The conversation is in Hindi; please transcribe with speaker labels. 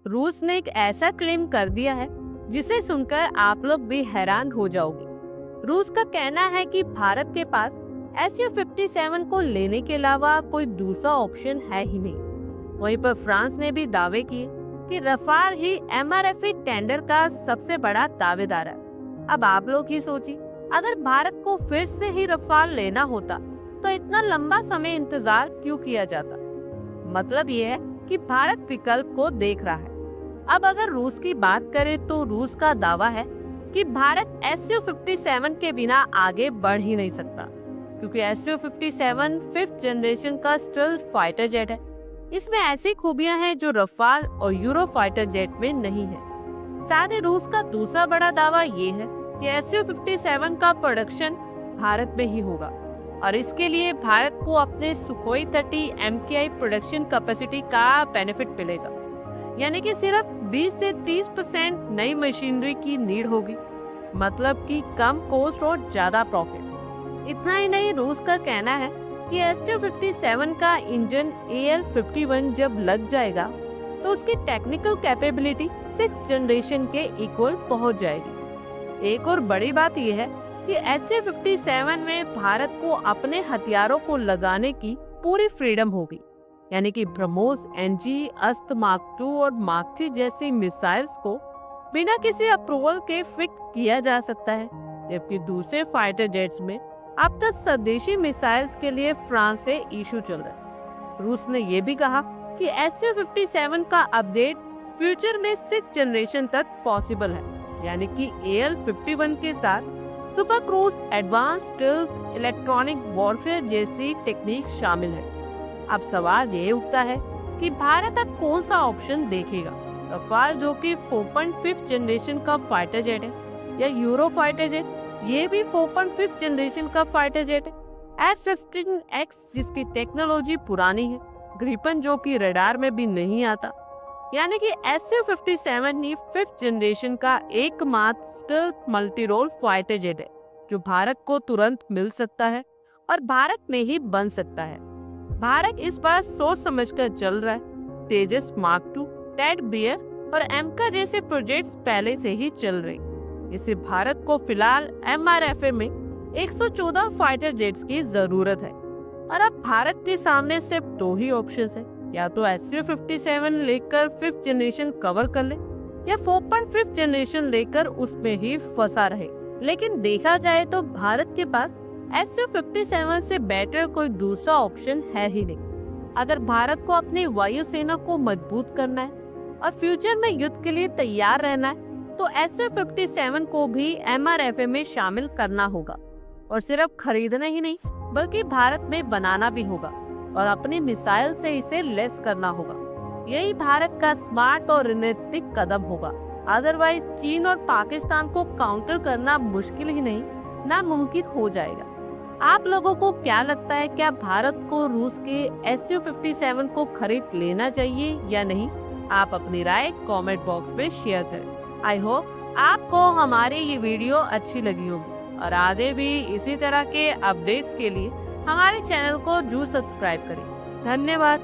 Speaker 1: रूस ने एक ऐसा क्लेम कर दिया है जिसे सुनकर आप लोग भी हैरान हो जाओगे। रूस का कहना है कि भारत के पास Su-57 को लेने के अलावा कोई दूसरा ऑप्शन है ही नहीं। वहीं पर फ्रांस ने भी दावे किए कि रफाल ही MRFA टेंडर का सबसे बड़ा दावेदार है। अब आप लोग ही सोचिए, अगर भारत को फिर से ही रफाल लेना होता तो इतना लंबा समय इंतजार क्यों किया जाता। मतलब ये है कि भारत विकल्प को देख रहा है। अब अगर रूस की बात करें तो रूस का दावा है कि भारत Su-57 के बिना आगे बढ़ ही नहीं सकता, क्योंकि Su-57 5th जनरेशन का स्टेल्थ फाइटर जेट है। इसमें ऐसी खूबियां हैं जो रफाल और यूरो फाइटर जेट में नहीं है। साथ ही रूस का दूसरा बड़ा दावा ये है कि Su-57 का प्रोडक्शन भारत में ही होगा और इसके लिए भारत को अपने सुखोई 30 MKI प्रोडक्शन कैपेसिटी का बेनिफिट मिलेगा। यानी कि सिर्फ 20 से 30% नई मशीनरी की नीड होगी, मतलब कि कम कॉस्ट और ज्यादा प्रॉफिट। इतना ही नहीं, रूस का कहना है कि Su-57 का इंजन AL-51 जब लग जाएगा तो उसकी टेक्निकल कैपेबिलिटी 6th जनरेशन के इक्वल पहुंच जाएगी। एक और बड़ी बात यह है कि Su-57 में भारत को अपने हथियारों को लगाने की पूरी फ्रीडम होगी। यानी कि ब्रह्मोस, NG, अस्त्र मार्क 2 और मार्क 3 जैसी मिसाइल्स को बिना किसी अप्रूवल के फिट किया जा सकता है, जबकि दूसरे फाइटर जेट्स में अब तक स्वदेशी मिसाइल्स के लिए फ्रांस से इशू चल रहा है। रूस ने यह भी कहा कि Su-57 का अपडेट फ्यूचर में 6th जनरेशन तक पॉसिबल है, यानी कि AL-51 के साथ super cruise, advance stealth, electronic warfare जैसी टेक्निक शामिल है। अब सवाल ये उठता है कि भारत अब कौन सा ऑप्शन देखेगा, रफाल जो कि 4.5 जनरेशन का फाइटर जेट है, या यूरो फाइटर जेट, ये भी 4.5 जनरेशन का फाइटर जेट है, F-15X जिसकी टेक्नोलॉजी पुरानी है, ग्रिपन जो कि रडार में भी नहीं आता। यानी कि Su-57 ही 5th जनरेशन का एकमात्र stealth multi role fighter jet है जो भारत को तुरंत मिल सकता है और भारत में ही बन सकता है। भारत इस बार सोच समझकर चल रहा है। तेजस मार्क 2, टेड बियर और एमका जैसे प्रोजेक्ट्स पहले से ही चल रहे। इसे भारत को फिलहाल MRFA में 114 फाइटर जेट्स की जरूरत है और अब भारत के सामने सिर्फ दो ही ऑप्शंस है, या तो Su-57 लेकर 5th जनरेशन कवर कर ले या 4.5 जनरेशन लेकर उसमें ही फंसा रहे। लेकिन देखा जाए तो भारत के पास Su-57 से बेटर कोई दूसरा ऑप्शन है ही नहीं। अगर भारत को अपनी वायुसेना को मजबूत करना है और फ्यूचर में युद्ध के लिए तैयार रहना है तो Su-57 को भी MRFA में शामिल करना होगा और सिर्फ खरीदना ही नहीं बल्कि भारत में बनाना भी होगा और अपनी मिसाइल से इसे लेस करना होगा। यही भारत का स्मार्ट और रणनीतिक कदम होगा। अदरवाइज चीन और पाकिस्तान को काउंटर करना मुश्किल ही नहीं, नामुमकिन हो जाएगा। आप लोगों को क्या लगता है, क्या भारत को रूस के Su-57 को खरीद लेना चाहिए या नहीं? आप अपनी राय कमेंट बॉक्स में शेयर करें। आई होप आपको हमारी ये वीडियो अच्छी लगी होगी और आगे भी इसी तरह के अपडेट्स के लिए हमारे चैनल को जरूर सब्सक्राइब करें। धन्यवाद।